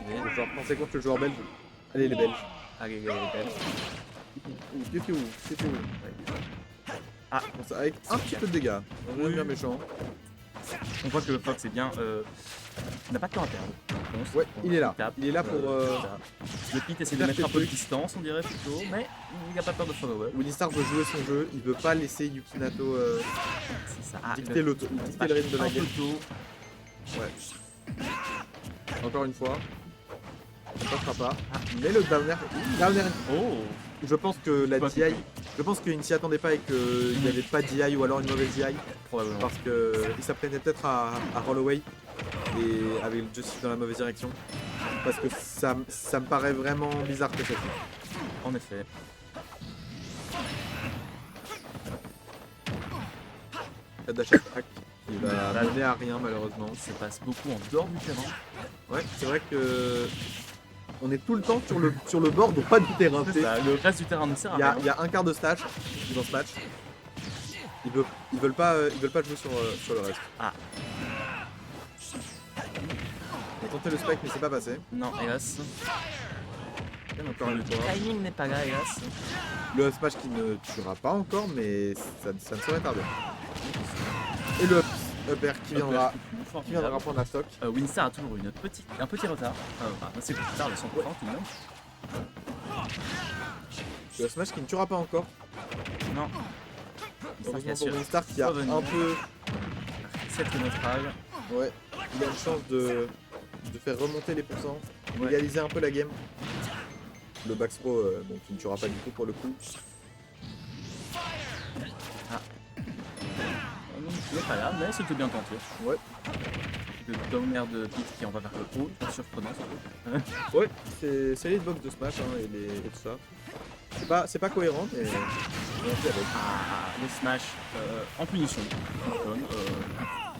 motivé. Le joueur français contre le joueur belge. Allez les Belges. Allez, les Belges. C'était où Ah, bon, ça, avec un petit peu de dégâts. On est bien méchant. On voit que le Fox est bien. N'a pas de temps à perdre. Ouais, il est là. Il est là pour. Le Pit essaie de faire mettre ses un peu de trucs. distance, on dirait plutôt, mais il n'a pas peur de follow-up. Winnistar veut jouer son jeu. Il veut pas laisser Yukinato C'est ça. Ah, dicter le rythme de la un game. peu tôt. Ouais. Encore une fois. Ça passera pas. Mais le downer. Oh. Je pense que la Pas DI. Je pense qu'il ne s'y attendait pas et qu'il n'y avait pas de DI ou alors une mauvaise DI. Probablement. Parce qu'il s'apprêtait peut-être à roll away et avec le joystick dans la mauvaise direction. Parce que ça me paraît vraiment bizarre que ça fait. En effet. La dash attack qui va mener à rien malheureusement. Il se passe beaucoup en dehors du terrain. Ouais, c'est vrai que on est tout le temps sur le bord, donc pas du terrain. C'est ça, le reste du terrain ne sert à rien. Il y a un quart de stage dans ce match. Ils veulent pas jouer sur le reste. Ah. On a tenté le spike mais c'est pas passé. Non, hélas. Encore une Le fois. timing n'est pas là, hélas. Le up smash qui ne tuera pas encore mais ça ne saurait tarder. Et le up air qui viendra prendre la stock. Winstar a toujours un petit retard. C'est plus tard de 100% tout de même. Le up smash qui ne tuera pas encore. Non. Heureusement pour Winstar qui a un peu. 7 neutral. Ouais, il a une chance de faire remonter les pourcents, égaliser un peu la game. Le back throw, bon, qui ne tuera pas du tout pour le coup. Il n'est pas là, mais c'était bien tenté. Ouais. Le downer de Pit qui en va vers le haut, surprenant surtout. Ouais, c'est les box de Smash hein, et tout ça. C'est pas cohérent, mais on fait avec. Le smash en punition.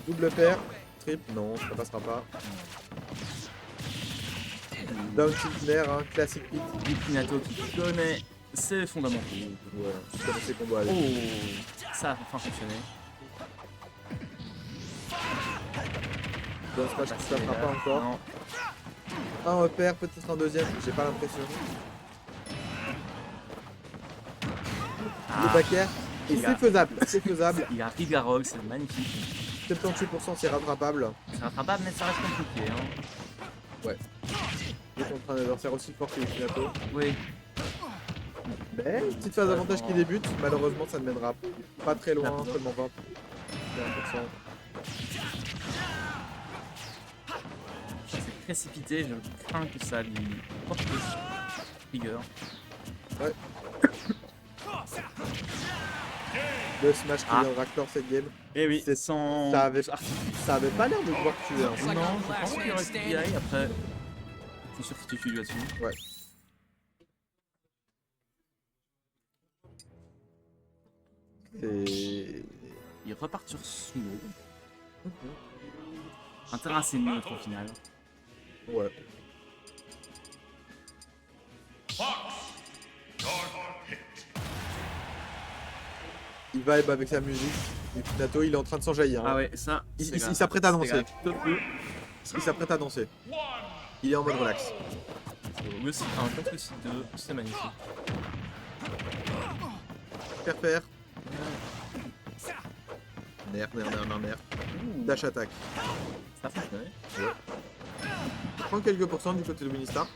Double pair, triple, non, ça passera pas. Down tilt nair, hein, classique Pit. Yukinato qui connaît ses fondamentaux. Ouais, je connais ses combos à l'aise. Oh, ça a enfin fonctionné. Down smash qui ne passera pas encore. Non. Un repère, peut-être un deuxième, j'ai pas l'impression. Le back air, et c'est faisable, c'est faisable. Il a Riga Roll, c'est magnifique. 78% c'est rattrapable. C'est rattrapable, mais ça reste compliqué. Hein. Ouais. Et contre un adversaire aussi fort que Yukinato. Oui. Mais petite phase d'avantage qui débute, malheureusement ça ne mènera pas très loin, seulement 20%. C'est précipité, je crains que ça lui porte rigueur. Ouais. Le smash qui viendra clore cette game. Et oui, C'est sans... Ça avait pas l'air de pouvoir tuer. Hein. Non, je pense qu'il y aurait DI après. Faut substituer là-dessus. Ouais. Et... Ils repartent sur Sumo. Un terrain assez neutre au final. Ouais. Il vibe avec sa musique. Et puis Nato, il est en train de s'enjaillir. Hein. Ah ouais, ça. Il s'apprête à danser. Il s'apprête à danser. Il est en mode relax. Mais aussi, un contre aussi 2, c'est magnifique. Faire. Nerf. Dash attack. Ça fonctionne. Ouais. Je prends quelques pourcents du côté de Winnistar.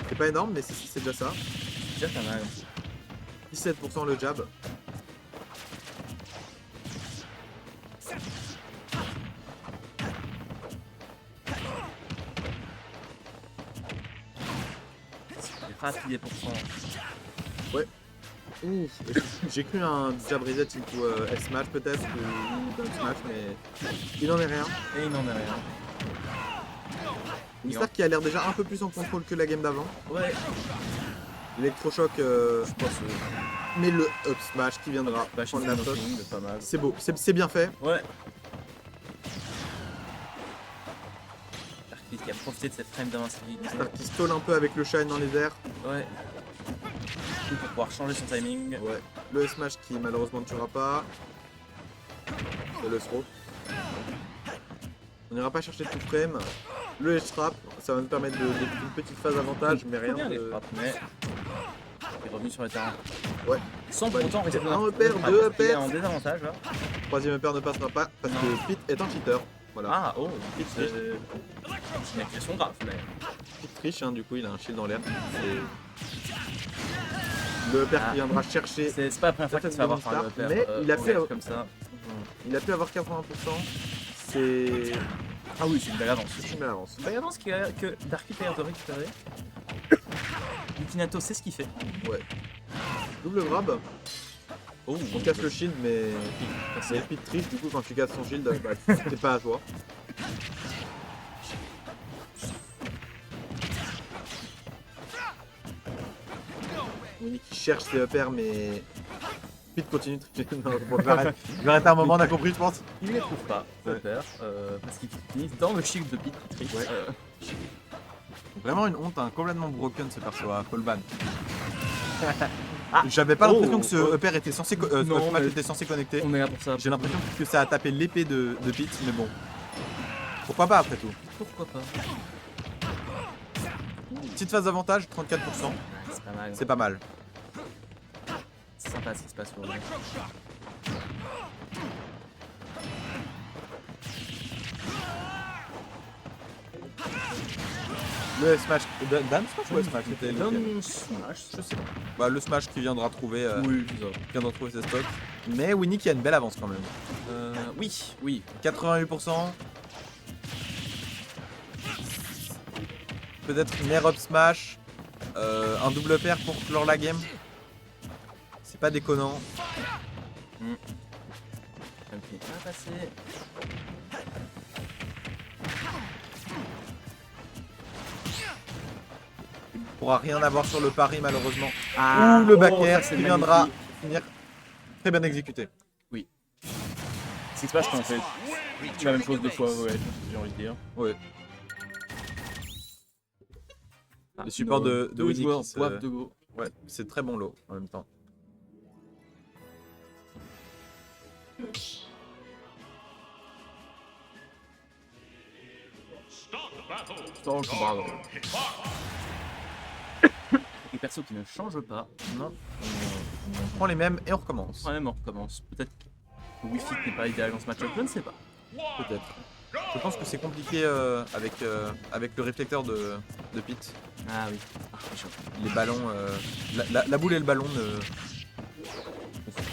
C'est pas énorme, mais c'est déjà ça. C'est déjà pas mal. 17% le jab. Rapide pour son. Ouais. Ouf. J'ai cru un jab reset into S-Smash peut-être, ou down smash, mais il n'en est rien. Et il n'en est rien. Winnistar qui a l'air déjà un peu plus en contrôle que la game d'avant. Ouais. L'électrochoc, Je pense mais le up smash qui viendra bah, prendre la stock. pas mal. C'est beau, c'est bien fait. Ouais. Arcade qui a profité de cette frame d'invincibilité. Winnistar qui stole un peu avec le shine dans les airs. Ouais. Tout pour pouvoir changer son timing. Ouais. Le smash qui malheureusement ne tuera pas. Et le throw. On n'ira pas chercher tout frame. Le edge trap, ça va nous permettre de une petite phase avantage, mais rien Bien les de... frappes, mais il est revenu sur le terrain. Ouais. Sans Bah, pour autant rester un dans repère, le deux frappe. Il est repères. en désavantage là. Troisième upper ne passera pas parce que Pete est un cheater. Voilà. Ah oh, Pete triche. il a créé son graphe, mais. Pete triche, hein, du coup il a un shield dans l'air. Le upper qui viendra chercher. C'est pas la première fois qu'il se fait avoir par le repère. Mais il a fait comme ça. Il a pu avoir 80%. C'est Ah oui, c'est une belle avance. une belle avance. Une belle avance que Darky a l'air de récupérer. Yukinato sait ce qu'il fait. Ouais. Double grab. Oh, On casse le shield, mais c'est Pete triche. Du coup, quand tu casses son shield, bah, c'est pas à toi. Winnie qui cherche ses repères, mais Pete continue de tricher. Non, bon, je vais arrêter un moment, on a compris, je pense. il ne les trouve pas, repère, parce qu'il finit dans le shield de Pete qui triche. Ouais. Vraiment une honte, hein, complètement broken ce perso à Colban. Ah. J'avais pas l'impression que ce Oh. upper était censé, Non, ce match mais- était censé connecter. On est là pour ça. J'ai l'impression que ça a tapé l'épée de Pete, mais bon. Pourquoi pas après tout. Pourquoi pas? Petite phase d'avantage, 34%, C'est pas mal. c'est pas mal. C'est sympa ce qui se passe pour lui. Le smash, Dan smash ou smash c'était lequel Down smash, je sais pas. Bah, le smash qui viendra trouver, Oui, c'est ça. qui viendra trouver ses stocks. Mais Winnie qui a une belle avance quand même. Oui, oui. 88%. Peut-être une air up smash. Un double pair pour clore la game. C'est pas déconnant. Ça me fait pas passer. On pourra rien avoir sur le pari malheureusement. Ah, Ou le back air ça, c'est qui viendra magnifique. finir très bien exécuté. Six Smash quand on fait la même chose deux fois, ouais, j'ai envie de dire. Ouais. Ah, Le support de deux Winnie joueurs qui se- boivent de go. Ouais, c'est très bon lot en même temps. Start the battle. Les persos qui ne changent pas. Non. On prend les mêmes et on recommence. Quand même, on recommence. Peut-être que Wi-Fi n'est pas idéal dans ce match-up, je ne sais pas. Peut-être. Je pense que c'est compliqué avec le réflecteur de Pete. Ah oui. Ah, je- Les ballons, la boule et le ballon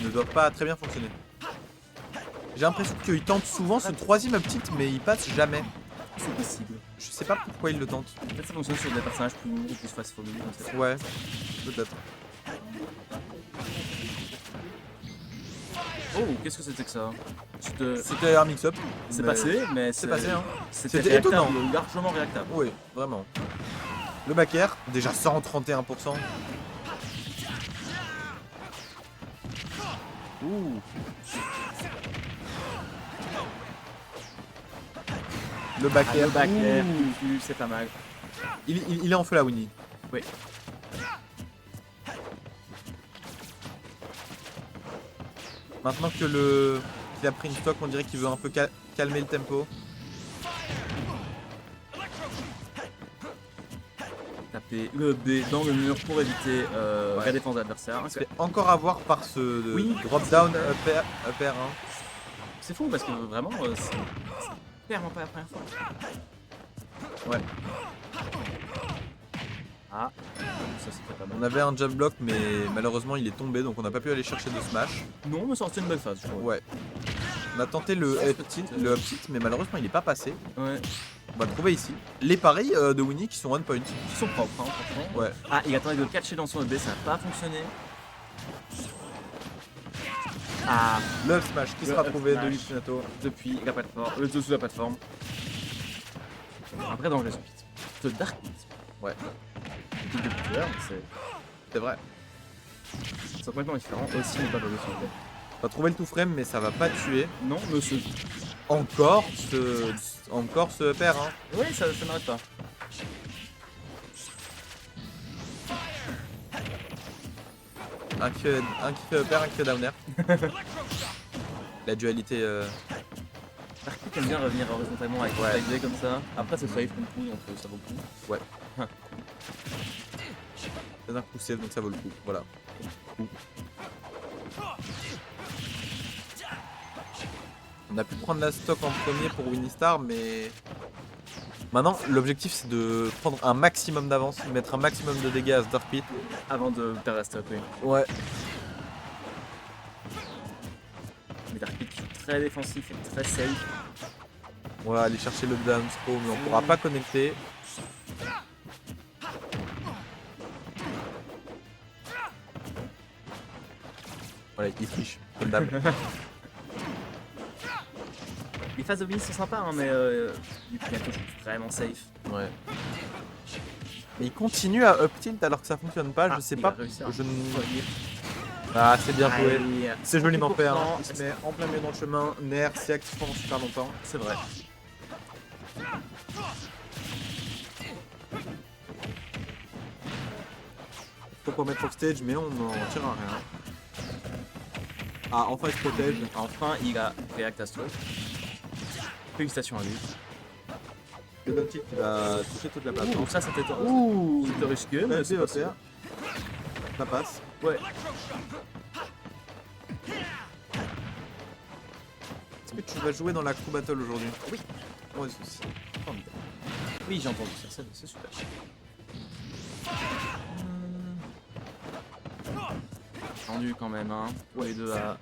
ne doivent pas très bien fonctionner. J'ai l'impression qu'il tente souvent ce troisième up tilt, mais il passe jamais. C'est possible. Je sais pas pourquoi il le tente. Peut-être ça fonctionne sur des personnages plus lourds ou plus fast forward, on sait pas. Ouais, peut-être. Oh, qu'est-ce que c'était que ça? C'était un mix-up. C'est mais- passé, mais C'est passé, hein. C'était C'était réactable, étonnant. largement réactable. Oui, vraiment. Le back air, déjà 131%. Ouh. Le back Ah, air, le back air, ouh. c'est pas mal. Il est en feu là, Winnie. Oui. Maintenant qu'il a pris une stock, on dirait qu'il veut un peu calmer le tempo. Taper le B dans le mur pour éviter la défense de l'adversaire. Il se fait encore avoir par ce Oui. drop down upper, hein. C'est fou parce que vraiment, c'est clairement pas la première fois. Ouais. Ah, ça c'était pas On mal. avait un jab block, mais malheureusement il est tombé, donc on n'a pas pu aller chercher de smash. Non, mais ça restait une belle phase, je crois. Ouais. On a tenté le up tilt, mais malheureusement il n'est pas passé. Ouais. On va le trouver ici. Les paris de Winnie qui sont one point. Ils sont propres, hein, franchement. Ouais. Ah, il attendait de le catcher dans son EB, ça n'a pas fonctionné. Ah, Le smash qui Le sera up trouvé de smash. Yukinato. depuis la plateforme, dessous de la plateforme. Un vrai danger ce pit. Ce Dark Pit. Ouais. Le pit de Peter, C'est vrai. c'est complètement différent. Aussi, n'est pas basé sur le EB. On va trouver le tout frame, mais ça va pas tuer. Non, monsieur. Encore ce pair, hein. Oui, ça n'arrête pas. Un qui fait upper, un qui fait downer. La dualité. Dark Pit trucs qui aiment bien revenir horizontalement avec Ouais. 5D comme ça. Après, c'est safe comme coup, donc ça vaut le coup. Ouais. C'est un coup save, donc ça vaut le coup. Voilà. On a pu prendre la stock en premier pour Winnistar, mais maintenant l'objectif c'est de prendre un maximum d'avance, mettre un maximum de dégâts à ce Dark Pit. Avant de perdre la stock, oui. Ouais. Mais Dark Pit qui est très défensif et très safe. On va aller chercher le down throw, mais on pourra pas connecter. Voilà, il triche, comme d'hab. Les phases de Winnie sont sympas, hein, mais du coup, il y a quelque chose de vraiment safe. Ouais. Mais il continue à up tilt alors que ça fonctionne pas, je sais il pas. va réussir. Je ne... Ah, c'est bien joué. Allez, C'est joliment fait, hein. 30%, Il se met en plein milieu dans le chemin, nerf, c'est actif pendant super longtemps. C'est vrai. Faut pas mettre off stage, mais on n'en tire à rien. Ah, enfin il se protège. Enfin, il a React Astro. Félicitations à lui. Le down tilt qui va toucher toute la plateforme. Donc ça, c'était Ouh, c'était risqué, mais c'est c'est passé. offert. Ça passe. Ouais. Est-ce que tu vas jouer dans la crew battle aujourd'hui? Oui. Moi aussi. Formidable. Oui, j'ai entendu ça, c'est super. Tendu quand même, hein. Pour les deux à.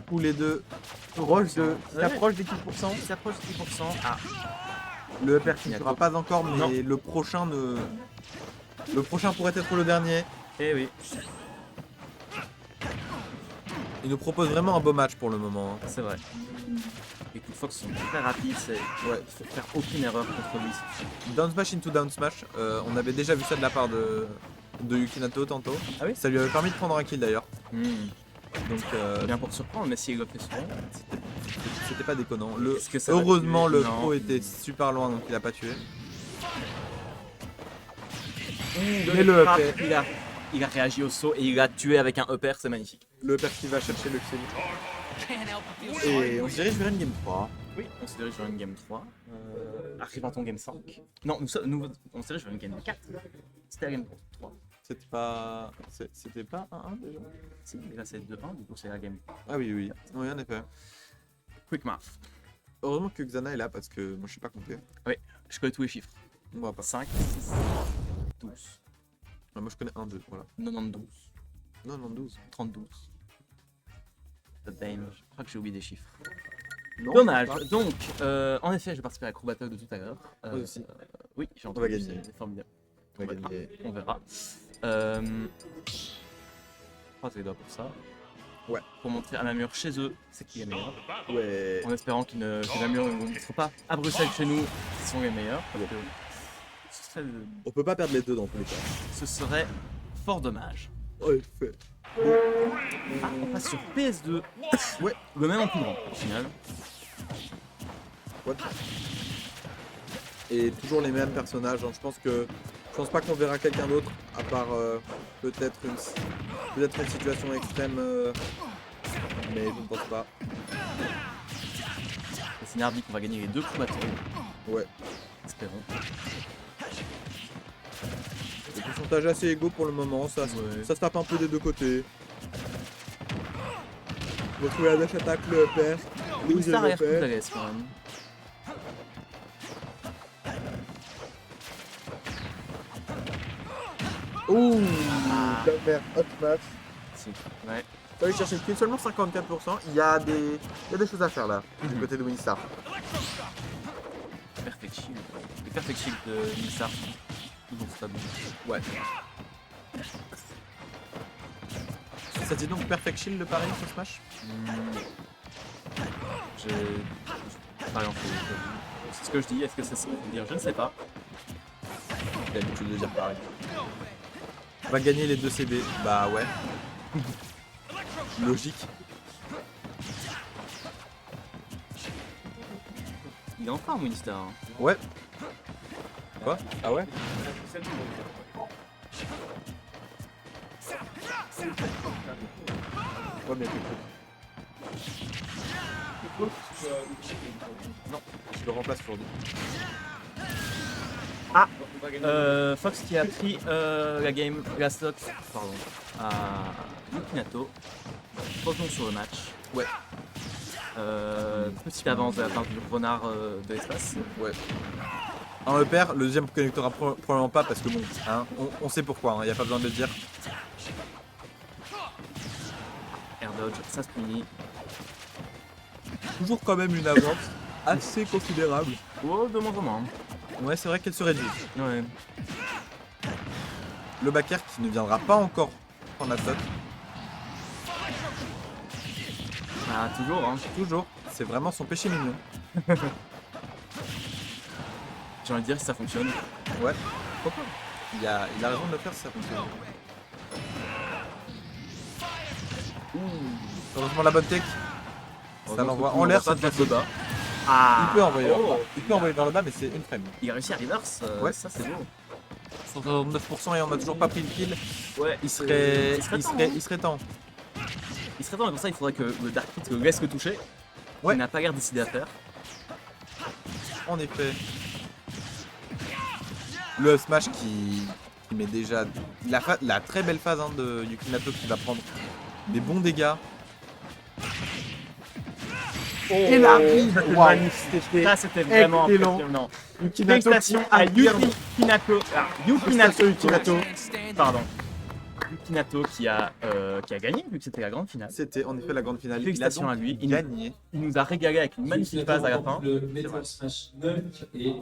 Tous les deux. Roche de. Ouais. S'approche des 10%. Il s'approche de 10%. Ah, Le upper qui ne sera pas encore, mais Non. le prochain ne. Le prochain pourrait être le dernier. eh oui, Il nous propose vraiment un beau match pour le moment. hein. c'est vrai. Les coups de Fox sont très rapides, Ouais. il faut faire aucune erreur contre lui. Down smash into down smash. On avait déjà vu ça de la part de Yukinato tantôt. Ah oui. Ça lui avait permis de prendre un kill d'ailleurs. Donc Bien pour surprendre, mais s'il le fait souvent. c'était pas déconnant. Est-ce que ça va Heureusement tuer le Non. pro était super loin donc il a pas tué. Mais le frappe, upper. il a réagi au saut et il a tué avec un upper, c'est magnifique. Le upper qui va chercher le kill. Et on se dirige vers une game 3. Oui, on se dirige vers une game 3. Arrive-t-on game 5 Non, on se dirige vers une game 4. C'était la game 3. C'était pas 1-1 déjà? Si, mais là c'est 2-1, du coup c'est la game. Ah oui oui. Oui en effet. Quick math. Heureusement que Xana est là parce que moi je sais pas compter. Je connais tous les chiffres. On va pas. 5, 6, 12, Ah, moi je connais 1-2, voilà. 92, Non, non, 12. 32. Damn, je crois que j'ai oublié des chiffres. Non, Dommage. pas. Donc, en effet, je participe à la crew battle de tout à l'heure. Moi aussi. Oui, j'ai va entendu. gagner. C'est formidable. On va gagner. On verra. Croise les doigts pour ça. Ouais. Pour montrer à Namur chez eux, c'est qui est meilleur. Ouais. En espérant que Namur ne montre pas à Bruxelles chez nous qui sont les meilleurs. Parce que On peut pas perdre les deux dans tous les cas. ce serait fort dommage. Ouais, fait. Ah, on passe sur PS2. Ouais. Le même en plus grand au final. What? Et toujours les mêmes personnages. hein. Je pense pas qu'on verra quelqu'un d'autre à part peut-être une situation extrême. Mais je ne pense pas. C'est Nervi qu'on va gagner les deux coups bateaux. Ouais. Espérons. Des pourcentages assez égaux pour le moment. Ça se tape un peu des deux côtés. On va trouver la dash attaque, le upper. Oui, ça a l'air upper. plus à l'aise quand même. Ouh, upper, hot smash. Si. Ouais. Tu vas aller chercher le kill, seulement 54%. Il y a des choses à faire là, du côté de Windstar. Perfect Shield. Le Perfect Shield de Nissar. Toujours stable. Ouais. Ça dit donc Perfect Shield le pari sur Smash? J'ai pas l'info. C'est ce que je dis. Est-ce que c'est ça que je veux dire? Je ne sais pas. J'ai l'habitude de dire pareil. On va gagner les deux CB. Bah ouais. Logique. Il est en forme, Winstar. Hein. Ouais. Quoi? Ah ouais? Ouais, mais écoute. Non, je le remplace aujourd'hui. Fox qui a pris la stock pardon, à Yukinato. Revenons sur le match. Ouais. Petite avance de la part du renard de l'espace. Ouais. Un EPR, le deuxième connectera probablement pas parce que bon, hein, on sait pourquoi, il n'y a pas besoin de le dire. Air dodge, ça se finit. Toujours quand même une avance assez considérable. Oh, de moins en moins. Ouais, c'est vrai qu'elle se réduit. Ouais. Le backer qui ne viendra pas encore prendre la stock. Ah, toujours, hein. Toujours, c'est vraiment son péché mignon. J'ai envie de dire si ça fonctionne. Ouais, pourquoi pas. Il a raison de le faire si ça fonctionne. Heureusement la bonne tech. Ça l'envoie en l'air, ça ça devient bas. Ah, Il peut envoyer vers le oh. bas. Il peut envoyer vers le bas, mais c'est une frame. Il a réussi à reverse, Ouais. ça c'est beau. 169% et on n'a toujours pas pris le kill. Ouais, Il serait temps. Il serait temps, et pour ça il faudrait que le Dark Pit le laisse le toucher. Ouais. Il n'a pas l'air décidé à faire. En effet. Le up smash qui met déjà la très belle phase hein, de Yukinato qui va prendre des bons dégâts. Et la rive, wow. magnifique. Ça c'était vraiment Excellent. impressionnant. Yukinato Félicitations à Yukinato. Pardon. Yukinato qui a gagné vu que c'était la grande finale. C'était en effet la grande finale. Félicitations il a à donc lui. gagné. Il nous a régalé avec une magnifique phase à la fin. Le Metal Smash Dunk et